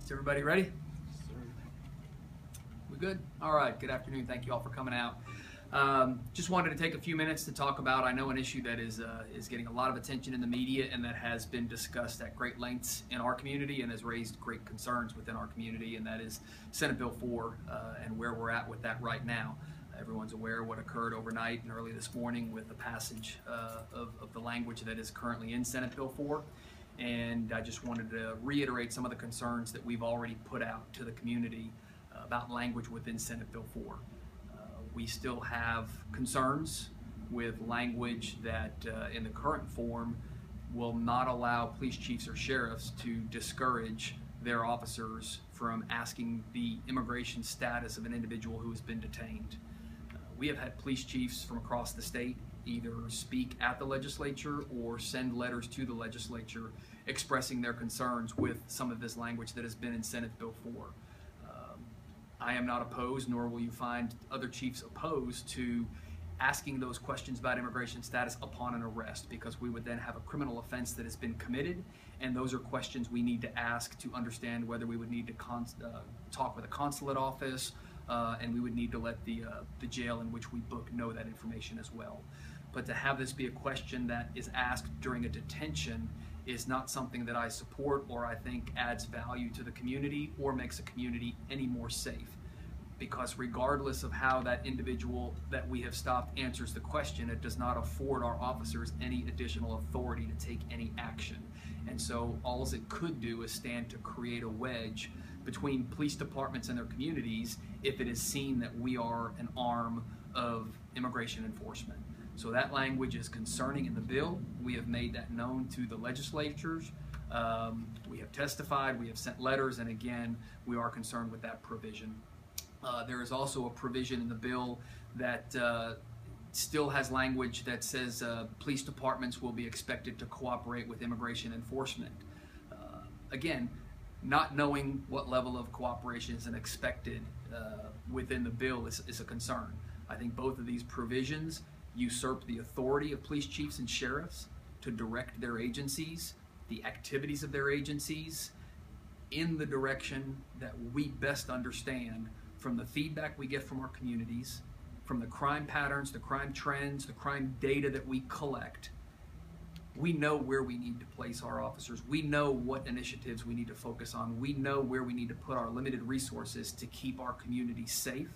Is everybody ready? We good? All right, good afternoon. Thank you all for coming out. Just wanted to take a few minutes to talk about, I know, an issue that is getting a lot of attention in the media and that has been discussed at great lengths in our community and has raised great concerns within our community, and that is Senate Bill 4 and where we're at with that right now. Everyone's aware of what occurred overnight and early this morning with the passage of the language that is currently in Senate Bill 4. And I just wanted to reiterate some of the concerns that we've already put out to the community about language within Senate Bill 4. We still have concerns with language that in the current form will not allow police chiefs or sheriffs to discourage their officers from asking the immigration status of an individual who has been detained. We have had police chiefs from across the state either speak at the legislature or send letters to the legislature expressing their concerns with some of this language that has been in Senate Bill 4. I am not opposed, nor will you find other chiefs opposed to asking those questions about immigration status upon an arrest, because we would then have a criminal offense that has been committed, and those are questions we need to ask to understand whether we would need to talk with a consulate office, and we would need to let the jail in which we book know that information as well. But to have this be a question that is asked during a detention is not something that I support or I think adds value to the community or makes a community any more safe. Because regardless of how that individual that we have stopped answers the question, it does not afford our officers any additional authority to take any action. And so all it could do is stand to create a wedge between police departments and their communities if it is seen that we are an arm of immigration enforcement. So that language is concerning in the bill. We have made that known to the legislatures. We have testified, we have sent letters, and again, we are concerned with that provision. There is also a provision in the bill that still has language that says police departments will be expected to cooperate with immigration enforcement. Again, not knowing what level of cooperation is expected within the bill is a concern. I think both of these provisions usurp the authority of police chiefs and sheriffs to direct their agencies, the activities of their agencies, in the direction that we best understand from the feedback we get from our communities, from the crime patterns, the crime trends, the crime data that we collect. We know where we need to place our officers. We know what initiatives we need to focus on. We know where we need to put our limited resources to keep our community safe,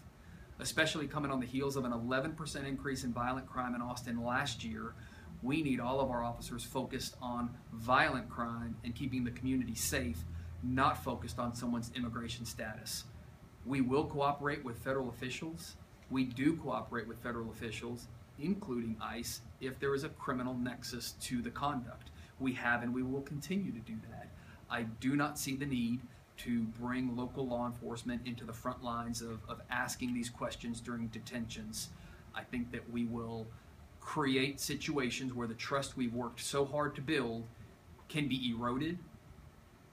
especially coming on the heels of an 11% increase in violent crime in Austin last year. We need all of our officers focused on violent crime and keeping the community safe, not focused on someone's immigration status. We will cooperate with federal officials. We do cooperate with federal officials, including ICE, if there is a criminal nexus to the conduct. We have and we will continue to do that. I do not see the need to bring local law enforcement into the front lines of asking these questions during detentions. I think that we will create situations where the trust we've worked so hard to build can be eroded.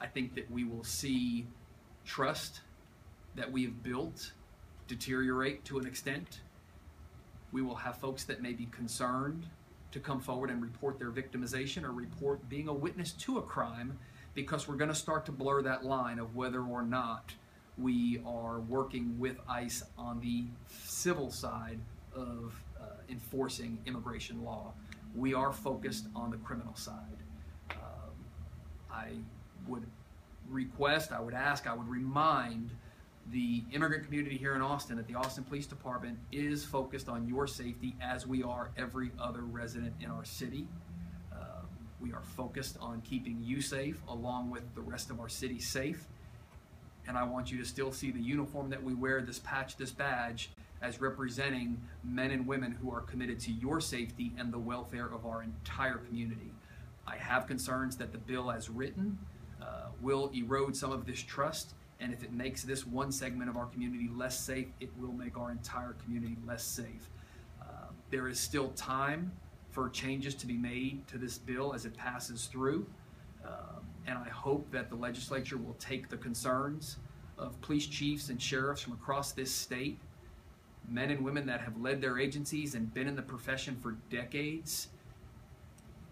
I think that we will see trust that we have built deteriorate to an extent. We will have folks that may be concerned to come forward and report their victimization or report being a witness to a crime, because we're going to start to blur that line of whether or not we are working with ICE on the civil side of enforcing immigration law. We are focused on the criminal side. I would request, I would ask, I would remind the immigrant community here in Austin that the Austin Police Department is focused on your safety, as we are every other resident in our city. We are focused on keeping you safe along with the rest of our city safe. And I want you to still see the uniform that we wear, this patch, this badge, as representing men and women who are committed to your safety and the welfare of our entire community. I have concerns that the bill as written will erode some of this trust, and if it makes this one segment of our community less safe, it will make our entire community less safe. There is still time for changes to be made to this bill as it passes through, and I hope that the legislature will take the concerns of police chiefs and sheriffs from across this state, men and women that have led their agencies and been in the profession for decades.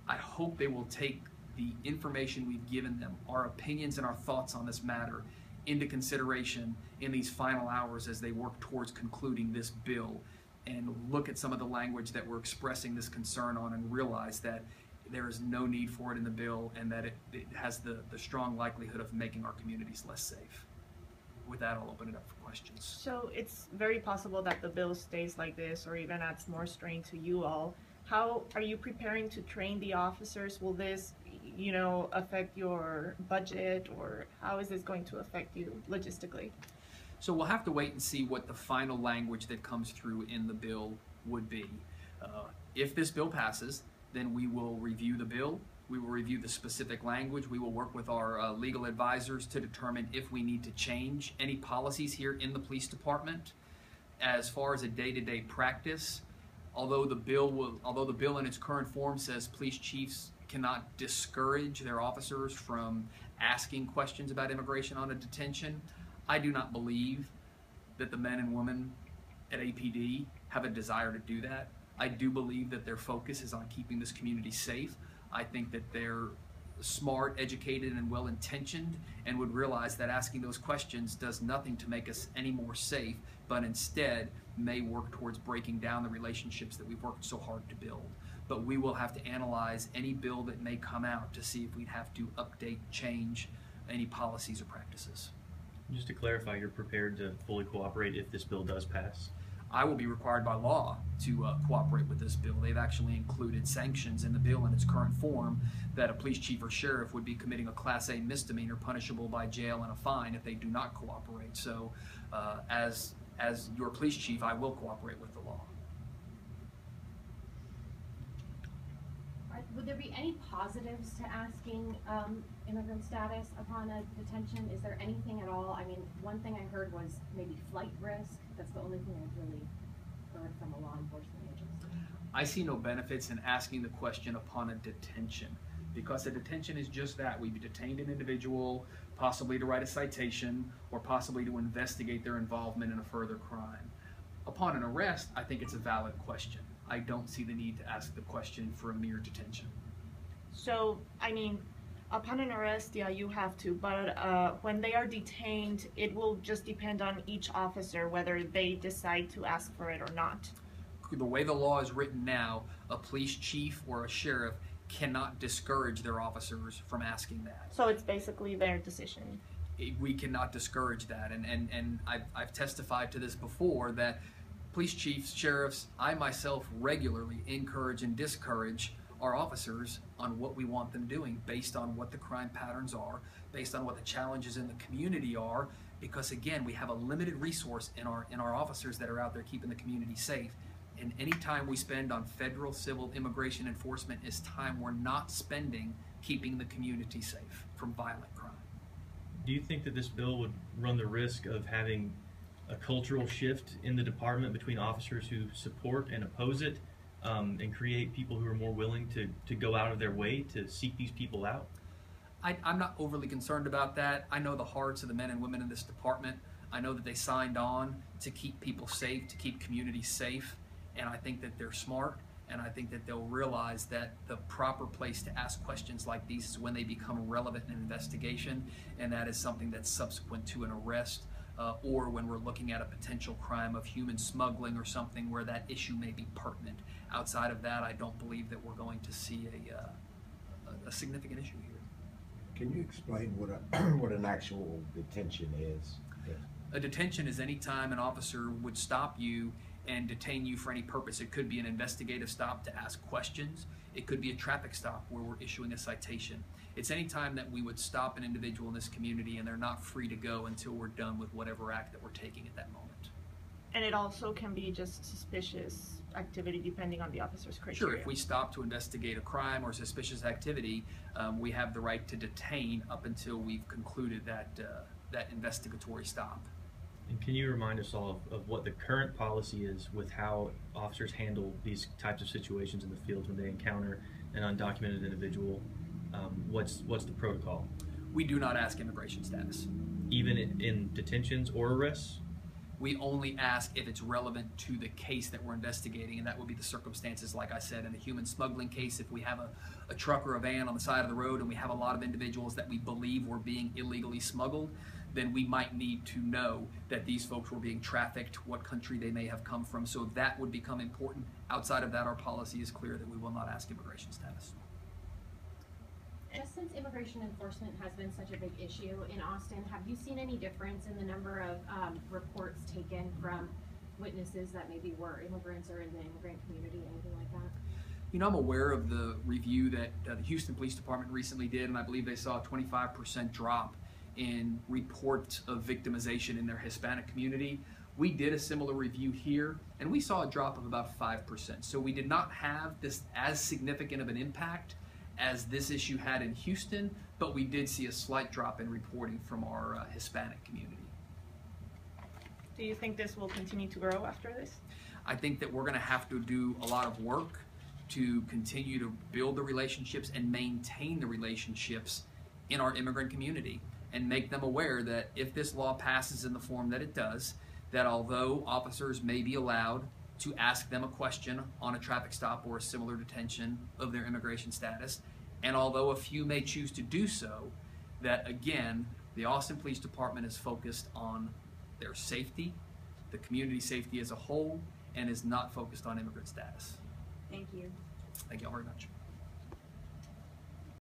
I hope they will take the information we've given them, our opinions and our thoughts on this matter, into consideration in these final hours as they work towards concluding this bill, and look at some of the language that we're expressing this concern on and realize that there is no need for it in the bill, and that it has the strong likelihood of making our communities less safe. With that, I'll open it up for questions. So it's very possible that the bill stays like this or even adds more strain to you all. How are you preparing to train the officers? Will this, affect your budget, or how is this going to affect you logistically? So we'll have to wait and see what the final language that comes through in the bill would be. If this bill passes, then we will review the bill. We will review the specific language. We will work with our legal advisors to determine if we need to change any policies here in the police department. As far as a day-to-day practice, although the bill in its current form says police chiefs cannot discourage their officers from asking questions about immigration on a detention, I do not believe that the men and women at APD have a desire to do that. I do believe that their focus is on keeping this community safe. I think that they're smart, educated, and well-intentioned, and would realize that asking those questions does nothing to make us any more safe, but instead may work towards breaking down the relationships that we've worked so hard to build. But we will have to analyze any bill that may come out to see if we'd have to update, change any policies or practices. Just to clarify, you're prepared to fully cooperate if this bill does pass? I will be required by law to cooperate with this bill. They've actually included sanctions in the bill in its current form that a police chief or sheriff would be committing a Class A misdemeanor punishable by jail and a fine if they do not cooperate. So as your police chief, I will cooperate with the law. Would there be any positives to asking immigrant status upon a detention? Is there anything at all? I mean, one thing I heard was maybe flight risk. That's the only thing I've really heard from a law enforcement agency. I see no benefits in asking the question upon a detention, because a detention is just that. We've detained an individual, possibly to write a citation or possibly to investigate their involvement in a further crime. Upon an arrest, I think it's a valid question. I don't see the need to ask the question for a mere detention. So, I mean, upon an arrest, yeah, you have to, but when they are detained, it will just depend on each officer whether they decide to ask for it or not. The way the law is written now, a police chief or a sheriff cannot discourage their officers from asking that. So it's basically their decision. We cannot discourage that, and I've testified to this before, that police chiefs, sheriffs, I myself regularly encourage and discourage our officers on what we want them doing based on what the crime patterns are, based on what the challenges in the community are, because again, we have a limited resource in our officers that are out there keeping the community safe. And any time we spend on federal civil immigration enforcement is time we're not spending keeping the community safe from violent crime. Do you think that this bill would run the risk of having a cultural shift in the department between officers who support and oppose it, and create people who are more willing to go out of their way to seek these people out? I'm not overly concerned about that. I know the hearts of the men and women in this department. I know that they signed on to keep people safe, to keep communities safe, and I think that they're smart, and I think that they'll realize that the proper place to ask questions like these is when they become relevant in an investigation, and that is something that's subsequent to an arrest, or when we're looking at a potential crime of human smuggling or something where that issue may be pertinent. Outside of that, I don't believe that we're going to see a significant issue here. Can you explain what an actual detention is? A detention is any time an officer would stop you and detain you for any purpose. It could be an investigative stop to ask questions. It could be a traffic stop where we're issuing a citation. It's any time that we would stop an individual in this community and they're not free to go until we're done with whatever act that we're taking at that moment. And it also can be just suspicious activity depending on the officer's criteria. Sure, if we stop to investigate a crime or suspicious activity, we have the right to detain up until we've concluded that investigatory stop. And can you remind us all of what the current policy is with how officers handle these types of situations in the field when they encounter an undocumented individual? What's the protocol? We do not ask immigration status. Even in detentions or arrests? We only ask if it's relevant to the case that we're investigating, and that would be the circumstances, like I said, in a human smuggling case. If we have a truck or a van on the side of the road and we have a lot of individuals that we believe were being illegally smuggled, then we might need to know that these folks were being trafficked, what country they may have come from. So that would become important. Outside of that, our policy is clear that we will not ask immigration status. Just since immigration enforcement has been such a big issue in Austin, have you seen any difference in the number of reports taken from witnesses that maybe were immigrants or in the immigrant community, anything like that? You know, I'm aware of the review that the Houston Police Department recently did, and I believe they saw a 25% drop in reports of victimization in their Hispanic community. We did a similar review here, and we saw a drop of about 5%. So we did not have this as significant of an impact as this issue had in Houston, but we did see a slight drop in reporting from our Hispanic community. Do you think this will continue to grow after this? I think that we're going to have to do a lot of work to continue to build the relationships and maintain the relationships in our immigrant community, and make them aware that if this law passes in the form that it does, that although officers may be allowed to ask them a question on a traffic stop or a similar detention of their immigration status, and although a few may choose to do so, that again, the Austin Police Department is focused on their safety, the community safety as a whole, and is not focused on immigrant status. Thank you. Thank you all very much.